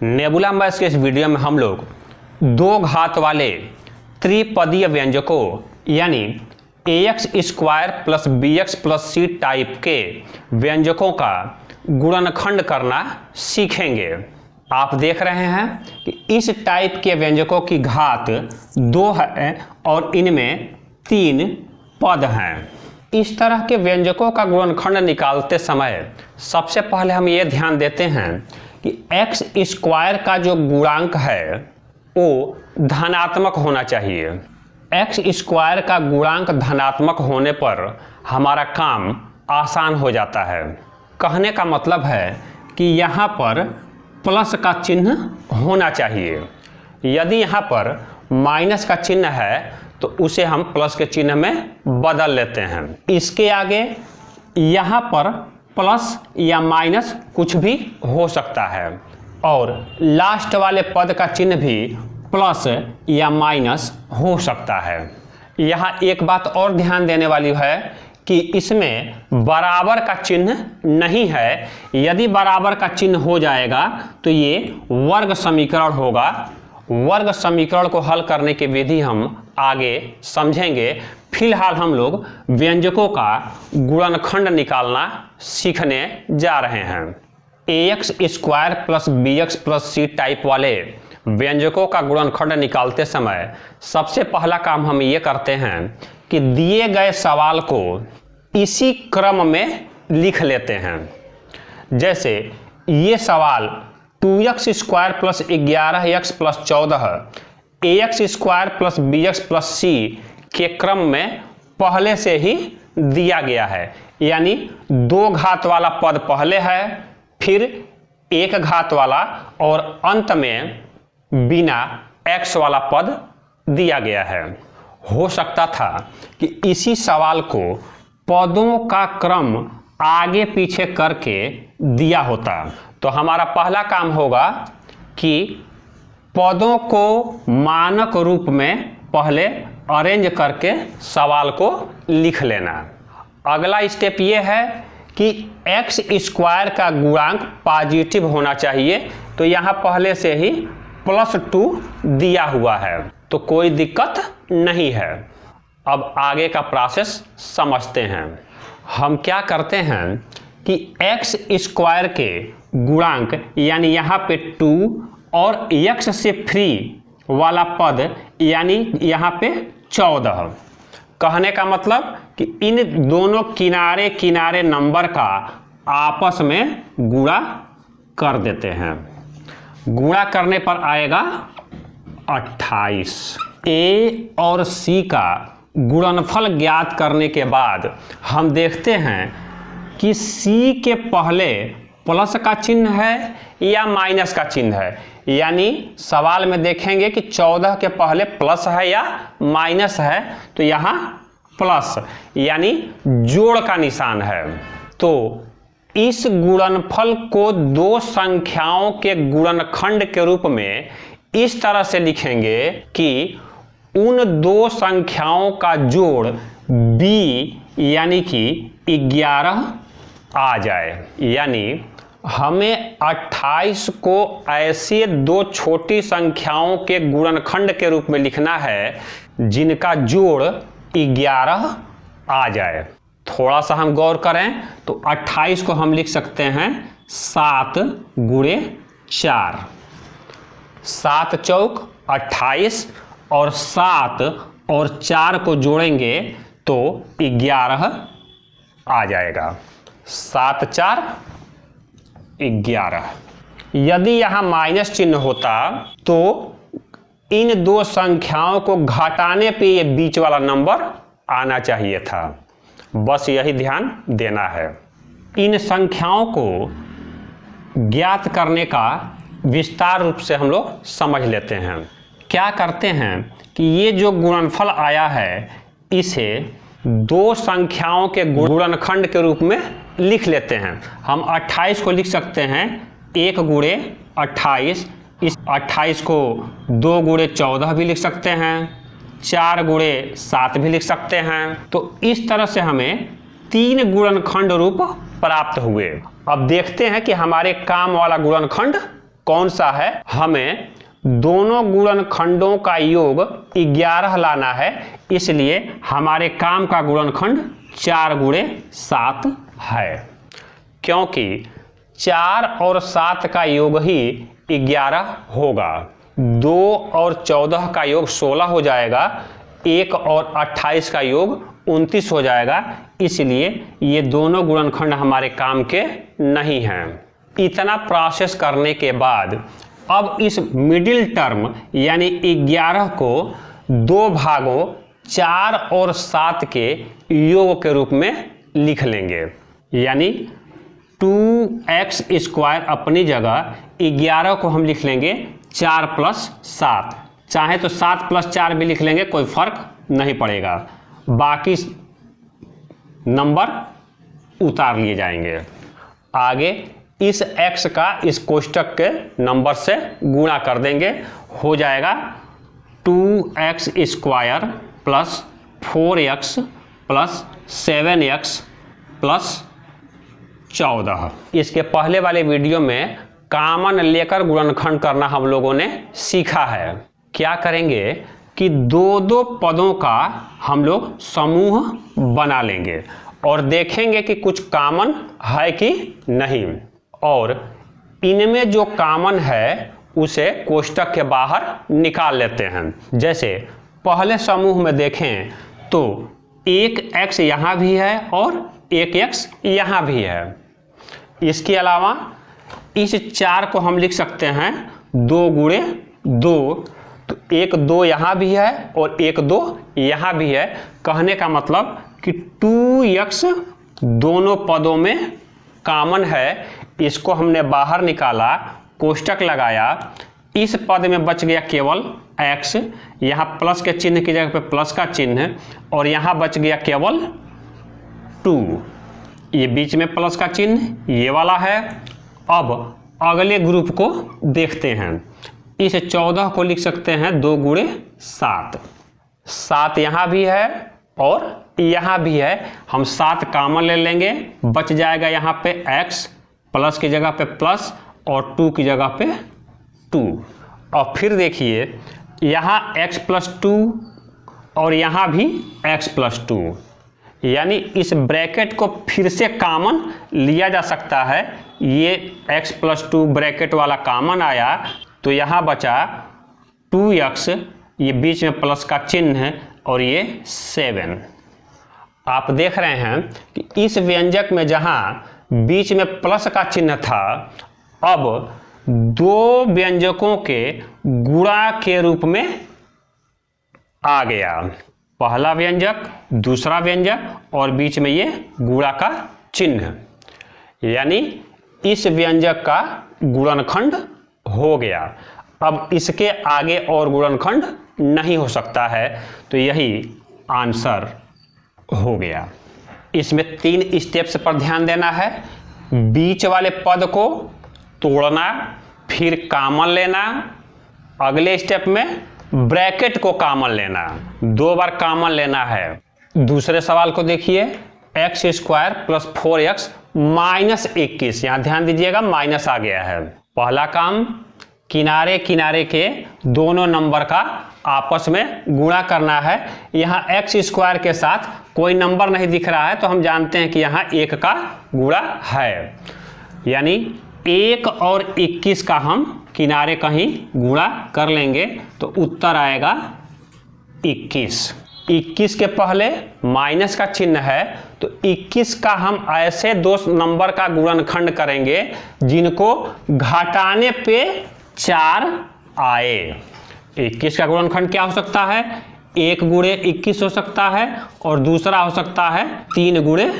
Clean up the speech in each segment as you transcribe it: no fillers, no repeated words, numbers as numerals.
Nebula maths के इस video में हम लोग दो घात वाले त्रिपदीय व्यंजकों यानी ax square plus bx plus c type के व्यंजकों का गुणनखंड करना सीखेंगे। आप देख रहे हैं कि इस टाइप के व्यंजकों की घात 2 है और इनमें 3 पद हैं। इस तरह के व्यंजकों का गुणनखंड निकालते समय सबसे पहले हम ये ध्यान देते हैं कि x स्क्वायर का जो गुणांक है वो धनात्मक होना चाहिए। x स्क्वायर का गुणांक धनात्मक होने पर हमारा काम आसान हो जाता है। कहने का मतलब है कि यहाँ पर प्लस का चिन्ह होना चाहिए। यदि यहाँ पर माइनस का चिन्ह है तो उसे हम प्लस के चिन्ह में बदल लेते हैं। इसके आगे यहाँ पर प्लस या माइनस कुछ भी हो सकता है और लास्ट वाले पद का चिन्ह भी प्लस या माइनस हो सकता है। यहाँ एक बात और ध्यान देने वाली है कि इसमें बराबर का चिन्ह नहीं है। यदि बराबर का चिन्ह हो जाएगा तो ये वर्ग समीकरण होगा। वर्ग समीकरण को हल करने की विधि हम आगे समझेंगे। फिलहाल हम लोग व्यंजकों का गुणनखंड निकालना सीखने जा रहे हैं। ax square plus bx plus c type वाले व्यंजकों का गुणनखंड निकालते समय सबसे पहला काम हम ये करते हैं कि दिए गए सवाल को इसी क्रम में लिख लेते हैं। जैसे ये सवाल 2x square plus 11x plus 14 ax square plus bx plus c के क्रम में पहले से ही दिया गया है। यानी 2 घात वाला पद पहले है, फिर 1 घात वाला और अंत में बिना x वाला पद दिया गया है। हो सकता था कि इसी सवाल को पदों का क्रम आगे पीछे करके दिया होता तो हमारा पहला काम होगा कि पदों को मानक रूप में पहले अरेंज करके सवाल को लिख लेना। अगला स्टेप ये है कि x स्क्वायर का गुणांक पॉजिटिव होना चाहिए, तो यहाँ पहले से ही +2 दिया हुआ है तो कोई दिक्कत नहीं है। अब आगे का प्रोसेस समझते हैं। हम क्या करते हैं कि x स्क्वायर के गुणांक यानी यहाँ पे 2 और x से फ्री वाला पद यानी यहाँ पे 14। कहने का मतलब कि इन दोनों किनारे किनारे नंबर का आपस में गुणा कर देते हैं। गुणा करने पर आएगा 28। a और c का गुणनफल ज्ञात करने के बाद हम देखते हैं कि c के पहले प्लस का चिन्ह है या माइनस का चिन्ह है। यानी सवाल में देखेंगे कि 14 के पहले प्लस है या माइनस है, तो यहाँ प्लस यानी जोड़ का निशान है। तो इस गुणनफल को 2 संख्याओं के गुणनखंड के रूप में इस तरह से लिखेंगे कि उन 2 संख्याओं का जोड़ b यानी कि 11 आ जाए। यानी हमें 28 को ऐसे 2 छोटी संख्याओं के गुणनखंड के रूप में लिखना है जिनका जोड़ 11 आ जाए। थोड़ा सा हम गौर करें तो 28 को हम लिख सकते हैं 7 × 4। 7 चौक 28 और 7 और 4 को जोड़ेंगे तो 11 आ जाएगा। 7 4 11। यदि यहाँ माइनस चिन्ह होता तो इन 2 संख्याओं को घटाने पे ये बीच वाला नंबर आना चाहिए था। बस यही ध्यान देना है। इन संख्याओं को ज्ञात करने का विस्तार रूप से हम लोग समझ लेते हैं। क्या करते हैं कि ये जो गुणनफल आया है इसे 2 संख्याओं के गुणनखंड के रूप में लिख लेते हैं। हम 28 को लिख सकते हैं 1 × 28। इस 28 को 2 × 14 भी लिख सकते हैं, 4 × 7 भी लिख सकते हैं। तो इस तरह से हमें 3 गुणनखंड रूप प्राप्त हुए। अब देखते हैं कि हमारे काम वाला गुणनखंड कौन सा है, हमें दोनों गुणनखंडों का योग 11 लाना है, इसलिए हमारे काम का गुणनखंड 4 गुणे 7 है, क्योंकि 4 और 7 का योग ही 11 होगा। 2 और 14 का योग 16 हो जाएगा, 1 और 28 का योग 29 हो जाएगा, इसलिए ये दोनों गुणनखंड हमारे काम के नहीं हैं। इतना प्रोसेस करने के बाद अब इस मिडिल टर्म यानी 11 को 2 भागों 4 और 7 के योग के रूप में लिख लेंगे, यानी 2x स्क्वायर अपनी जगह, 11 को हम लिख लेंगे 4 + 7, चाहे तो 7 + 4 भी लिख लेंगे, कोई फर्क नहीं पड़ेगा, बाकी नंबर उतार लिए जाएंगे। आगे इस x का इस कोष्टक के नंबर से गुणा कर देंगे, हो जाएगा 2x square plus 4x plus 7x plus 14। इसके पहले वाले वीडियो में कॉमन लेकर गुणनखंड करना हम लोगों ने सीखा है। क्या करेंगे कि 2-2 पदों का हम लोग समूह बना लेंगे और देखेंगे कि कुछ कॉमन है कि नहीं, और इनमें जो कॉमन है उसे कोष्टक के बाहर निकाल लेते हैं। जैसे पहले समूह में देखें तो एक x यहाँ भी है और एक x यहाँ भी है। इसके अलावा इस 4 को हम लिख सकते हैं 2 गुणे 2, तो एक 2 यहाँ भी है और एक 2 यहाँ भी है। कहने का मतलब कि 2x दोनों पदों में कॉमन है, इसको हमने बाहर निकाला, कोष्टक लगाया, इस पद में बच गया केवल x, यहाँ प्लस के चिन्ह की जगह पे प्लस का चिन्ह, और यहाँ बच गया केवल 2, ये बीच में प्लस का चिन्ह ये वाला है। अब अगले ग्रुप को देखते हैं। इस 14 को लिख सकते हैं 2 गुणे 7, 7 यहाँ भी है और यहाँ भी है, हम 7 कॉमन ले लेंगे, बच जाएगा यहाँ पे x, प्लस की जगह पे प्लस और 2 की जगह पे 2। और फिर देखिए यहाँ x + 2 और यहाँ भी x + 2, यानी इस ब्रैकेट को फिर से कॉमन लिया जा सकता है। ये x + 2 ब्रैकेट वाला कॉमन आया तो यहाँ बचा 2x, ये बीच में प्लस का चिन्ह है, और ये 7। आप देख रहे हैं कि इस व्यंजक में जहाँ बीच में प्लस का चिन्ह था, अब 2 व्यंजकों के गुणा के रूप में आ गया। पहला व्यंजक, दूसरा व्यंजक और बीच में ये गुणा का चिन्ह, यानी इस व्यंजक का गुणनखंड हो गया। अब इसके आगे और गुणनखंड नहीं हो सकता है, तो यही आंसर हो गया। इसमें 3 स्टेप्स पर ध्यान देना है। बीच वाले पद को तोड़ना, फिर कॉमन लेना, अगले स्टेप में ब्रैकेट को कॉमन लेना, 2 बार कॉमन लेना है। दूसरे सवाल को देखिए, x² + 4x - 21, यहाँ ध्यान दीजिएगा माइनस आ गया है। पहला काम, किनारे किनारे के दोनों नंबर का आपस में गुणा करना है। यहाँ x² के साथ कोई नंबर नहीं दिख रहा है, तो हम जानते हैं कि यहाँ 1 का गुणा है, यानी 1 और 21 का हम किनारे कहीं गुणा कर लेंगे तो उत्तर आएगा 21। 21 के पहले माइनस का चिन्ह है, तो 21 का हम ऐसे 2 नंबर का गुणनखंड करेंगे जिनको घटाने पे 4 आए। 21 का गुणनखंड क्या हो सकता है? 1 गुणे 21 हो सकता है और दूसरा हो सकता है 3 गुणे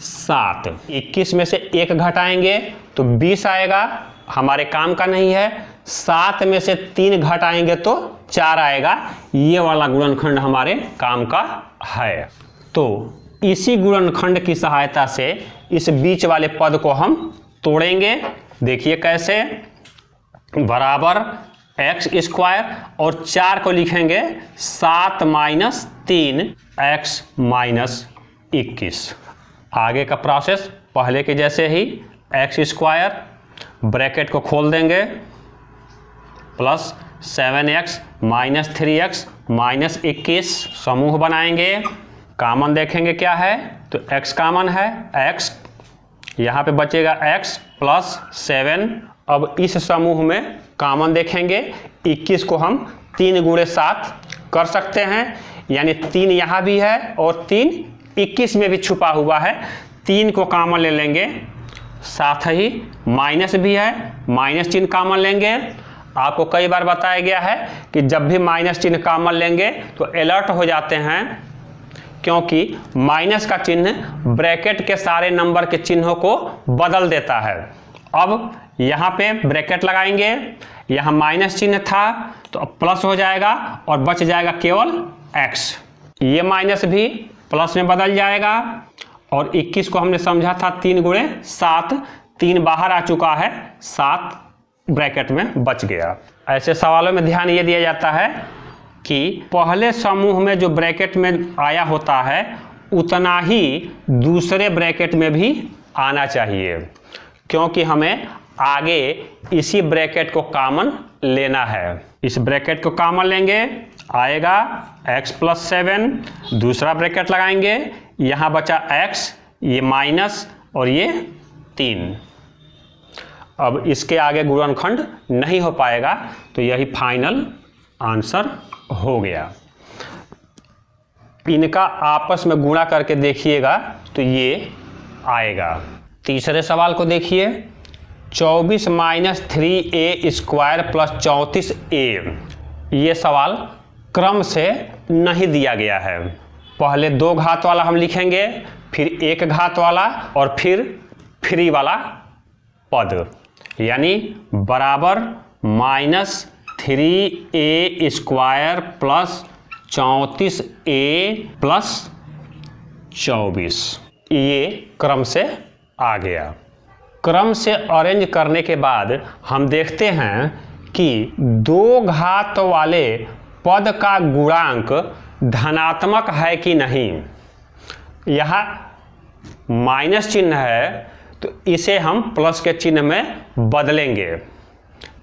7। 21 में से 1 घटाएंगे तो 20 आएगा, हमारे काम का नहीं है। 7 में से 3 घटाएंगे तो 4 आएगा, ये वाला गुणनखंड हमारे काम का है। तो इसी गुणनखंड की सहायता से इस बीच वाले पद को हम तोड़ेंगे। देखिए कैसे, बराबर x² और 4 को लिखेंगे 7 - 3 x - 21। आगे का प्रोसेस पहले के जैसे ही, x² ब्रैकेट को खोल देंगे, plus 7x minus 3x minus 21 समूह बनाएंगे। कॉमन देखेंगे क्या है, तो x कॉमन है, x यहाँ पे बचेगा x प्लस 7। अब इस समूह में कॉमन देखेंगे 21 को हम 3 गुणे 7 कर सकते हैं, यानी 3 यहाँ भी है और 3 21 में भी छुपा हुआ है। 3 को कॉमन ले लेंगे, साथ ही माइनस भी है, माइनस चिन्ह कॉमन लेंगे। आपको कई बार बताया गया है कि जब भी माइनस चिन्ह कॉमन लेंगे तो अलर्ट हो जाते हैं, क्योंकि माइनस का चिन्ह ब्रैकेट के सारे नंबर के चिन्हों को बदल देता है। अब यहाँ पे ब्रैकेट लगाएंगे, यहाँ माइनस चिन्ह था तो अब प्लस हो जाएगा और बच जाएगा केवल x। ये माइनस भी प्लस में बदल जाएगा और 21 को हमने समझा था 3 गुणे 7, 3 बाहर आ चुका है, 7 ब्रैकेट में बच गया। ऐसे सवालों में ध्यान ये दिया जाता है कि पहले समूह में जो ब्रैकेट में आया होता है उतना ही दूसरे ब्रैकेट में भी आना चाहिए, क्योंकि हमें आगे इसी ब्रैकेट को कॉमन लेना है। इस ब्रैकेट को कॉमन लेंगे, आएगा x प्लस 7, दूसरा ब्रैकेट लगाएंगे, यहाँ बचा x, ये माइनस और ये 3। अब इसके आगे गुणनखंड नहीं हो पाएगा, तो यही फाइनल आंसर हो गया। इनका आपस में गुणा करके देखिएगा तो ये आएगा। तीसरे सवाल को देखिए, 24 minus 3a square plus 34a। ये सवाल क्रम से नहीं दिया गया है। पहले 2 घात वाला हम लिखेंगे, फिर 1 घात वाला और फिर फ्री वाला पद, यानी बराबर minus 3a square plus 34a plus 24। ये क्रम से आ गया। क्रम से अरेंज करने के बाद हम देखते हैं कि 2 घात वाले पद का गुणांक धनात्मक है कि नहीं। यहाँ माइनस चिन्ह है तो इसे हम प्लस के चिन्ह में बदलेंगे।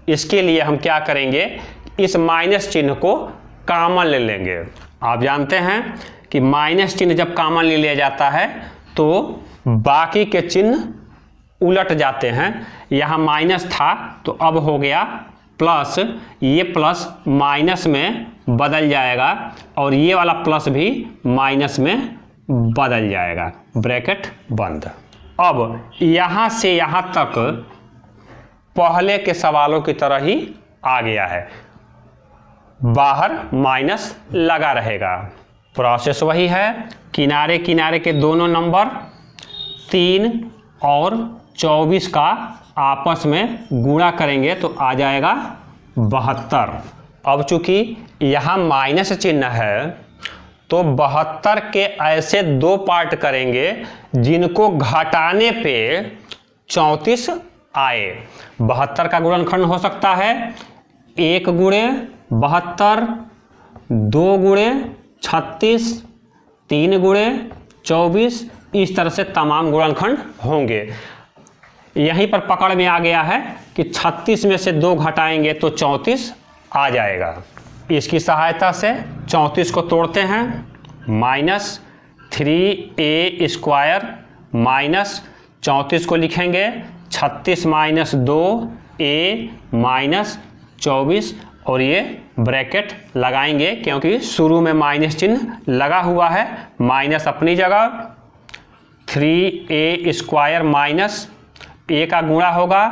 इसके लिए हम क्या करेंगे, इस माइनस चिन्ह को कॉमन ले लेंगे। आप जानते हैं कि माइनस चिन्ह जब कॉमन ले लिया जाता है तो बाकी के चिन्ह उलट जाते हैं। यहाँ माइनस था तो अब हो गया प्लस, ये प्लस माइनस में बदल जाएगा और ये वाला प्लस भी माइनस में बदल जाएगा। ब्रैकेट बंद। अब यहाँ से यहाँ तक पहले के सवालों की तरह ही आ गया है, बाहर माइनस लगा रहेगा। प्रोसेस वही है, किनारे किनारे के दोनों नंबर 3 और 24 का आपस में गुणा करेंगे तो आ जाएगा 72। अब चूंकि यहाँ माइनस चिन्ह है तो 72 के ऐसे 2 पार्ट करेंगे जिनको घटाने पे 34 आए। 72 का गुणनखंड हो सकता है 1 गुणे 72, 2 गुणे 36, 3 गुणे 24, इस तरह से तमाम गुणनखंड होंगे। यहीं पर पकड़ में आ गया है कि 36 में से 2 घटाएंगे तो 34 आ जाएगा। इसकी सहायता से 34 को तोड़ते हैं, माइनस 3a स्क्वायर माइनस 34 को लिखेंगे 36 माइनस 2a माइनस 24 और ये ब्रैकेट लगाएंगे क्योंकि शुरू में माइनस चिन्ह लगा हुआ है। माइनस अपनी जगह, 3a स्क्वायर माइनस a का गुणा होगा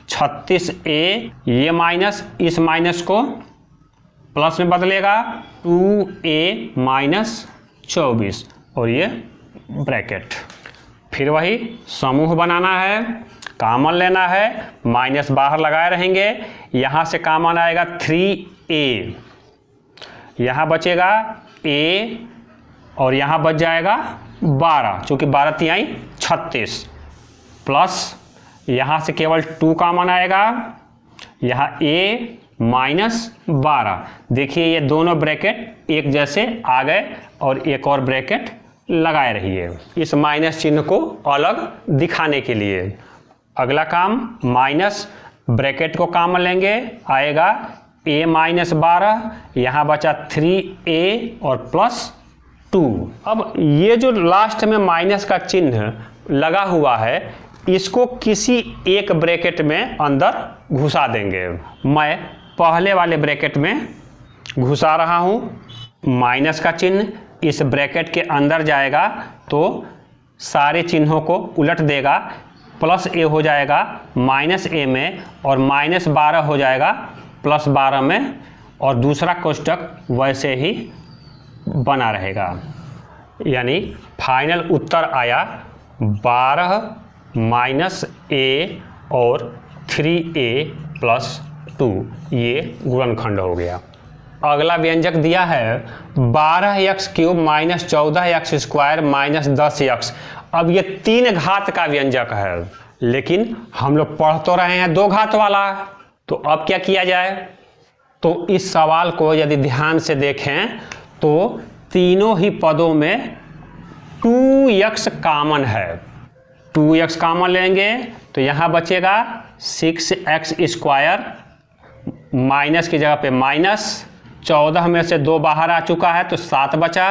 36a, ये माइनस इस माइनस को प्लस में बदलेगा 2a माइनस 24 और ये ब्रैकेट। फिर वही समूह बनाना है, कॉमन लेना है, माइनस बाहर लगाए रहेंगे। यहाँ से कॉमन आएगा 3a, यहाँ बचेगा a और यहाँ बच जाएगा 12, चूँकि 12 तिहाई 36, प्लस यहाँ से केवल 2 कॉमन आएगा, यहाँ a माइनस 12। देखिए ये दोनों ब्रैकेट एक जैसे आ गए और एक और ब्रैकेट लगाए रहिए इस माइनस चिन्ह को अलग दिखाने के लिए। अगला काम, माइनस ब्रैकेट को कॉमन लेंगे, आएगा a माइनस 12, यहाँ बचा 3a और प्लस 2। अब ये जो लास्ट में माइनस का चिन्ह लगा हुआ है, इसको किसी एक ब्रैकेट में अंदर घुसा देंगे। मैं पहले वाले ब्रैकेट में घुसा रहा हूँ। माइनस का चिन्ह इस ब्रैकेट के अंदर जाएगा तो सारे चिन्हों को उलट देगा। प्लस a हो जाएगा माइनस a में और माइनस 12 हो जाएगा प्लस 12 में, और दूसरा कोष्टक वैसे ही बना रहेगा। यानी फाइनल उत्तर आया 12 माइनस a और 3a प्लस 2, ये गुणनखंड हो गया। अगला व्यंजक दिया है 12x cube minus 14x square minus 10x। अब ये 3 घात का व्यंजक है, लेकिन हम लोग पढ़ तो रहे हैं 2 घात वाला, तो अब क्या किया जाए। तो इस सवाल को यदि ध्यान से देखें तो तीनों ही पदों में 2x कॉमन है। 2x कॉमन लेंगे तो यहाँ बचेगा 6x स्क्वायर, माइनस की जगह पे माइनस, 14 में से 2 बाहर आ चुका है तो 7 बचा,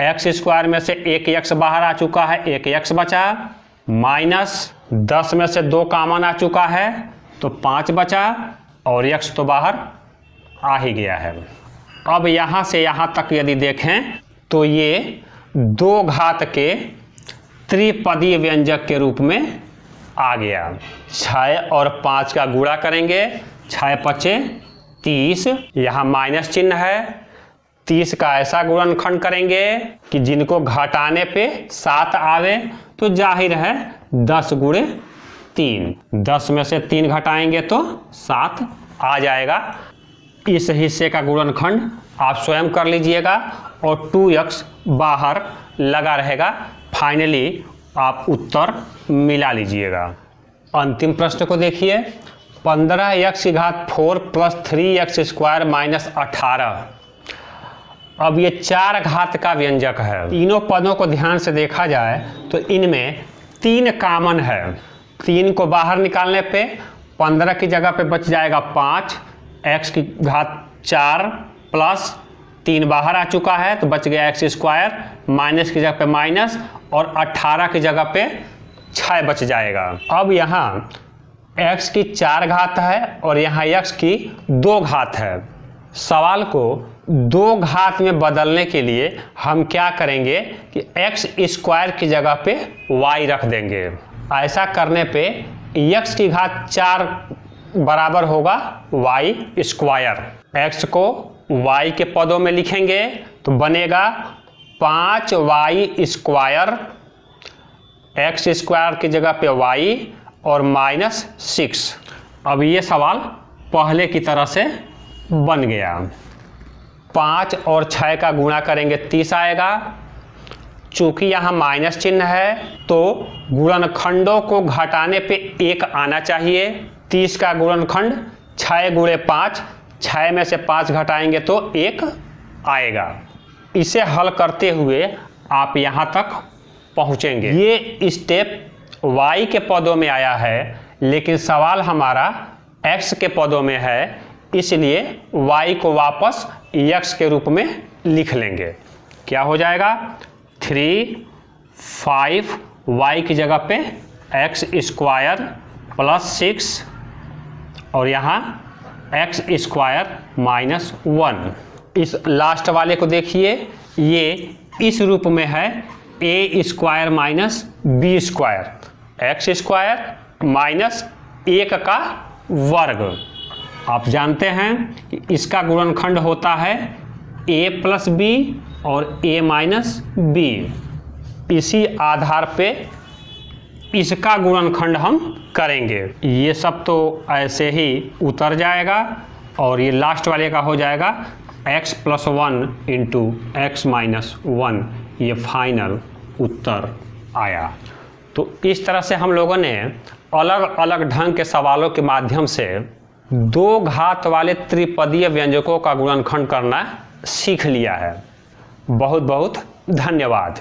x स्क्वायर में से 1x बाहर आ चुका है 1x बचा, माइनस 10 में से 2 कॉमन आ चुका है तो 5 बचा, और x तो बाहर आ ही गया है। अब यहाँ से यहाँ तक यदि देखें तो ये 2 घात के त्रिपदीय व्यंजक के रूप में आ गया। 6 और 5 का गुणा करेंगे, 6 पचे 30, यहाँ माइनस चिन्ह है। 30 का ऐसा गुणनखंड करेंगे कि जिनको घटाने पे 7 आवे, तो जाहिर है 10 गुणे 3, 10 में से 3 घटाएंगे तो 7 आ जाएगा। इस हिस्से का गुणनखंड आप स्वयं कर लीजिएगा और 2x बाहर लगा रहेगा। फाइनली आप उत्तर मिला लीजिएगा। अंतिम प्रश्न को देखिए, 15x की घात 4 प्लस 3x स्क्वायर माइनस 18। अब ये 4 घात का व्यंजक है। तीनों पदों को ध्यान से देखा जाए तो इनमें 3 कॉमन है। 3 को बाहर निकालने पे 15 की जगह पे बच जाएगा 5, x की घात 4 प्लस 3 बाहर आ चुका है तो बच गया x स्क्वायर, माइनस की जगह पे माइनस, और 18 की जगह पे 6 बच जाएगा। अब यहाँ x की 4 घात है और यहाँ x की 2 घात है। सवाल को 2 घात में बदलने के लिए हम क्या करेंगे कि x स्क्वायर की जगह पे y रख देंगे। ऐसा करने पे x की घात 4 बराबर होगा y स्क्वायर। x को y के पदों में लिखेंगे तो बनेगा 5y स्क्वायर, x स्क्वायर की जगह पे y और माइनस 6। अब ये सवाल पहले की तरह से बन गया। 5 और 6 का गुणा करेंगे 30 आएगा। चूंकि यहाँ माइनस चिन्ह है तो गुणनखंडों को घटाने पे 1 आना चाहिए। 30 का गुणनखंड 6 गुणे 5, 6 में से 5 घटाएंगे तो 1 आएगा। इसे हल करते हुए आप यहाँ तक पहुँचेंगे। ये स्टेप y के पदों में आया है, लेकिन सवाल हमारा x के पदों में है, इसलिए y को वापस x के रूप में लिख लेंगे। क्या हो जाएगा 3, 5 y की जगह पे x स्क्वायर प्लस 6 और यहाँ x स्क्वायर माइनस 1। इस लास्ट वाले को देखिए, ये इस रूप में है a square minus b square, x square minus 1 का वर्ग। आप जानते हैं कि इसका गुणनखंड होता है a प्लस बी और a माइनस बी। इसी आधार पे इसका गुणनखंड हम करेंगे। ये सब तो ऐसे ही उतर जाएगा और ये लास्ट वाले का हो जाएगा x plus 1 into x minus 1। ये फाइनल उत्तर आया। तो इस तरह से हम लोगों ने अलग अलग ढंग के सवालों के माध्यम से 2 घात वाले त्रिपदीय व्यंजकों का गुणनखंड करना सीख लिया है। बहुत बहुत धन्यवाद।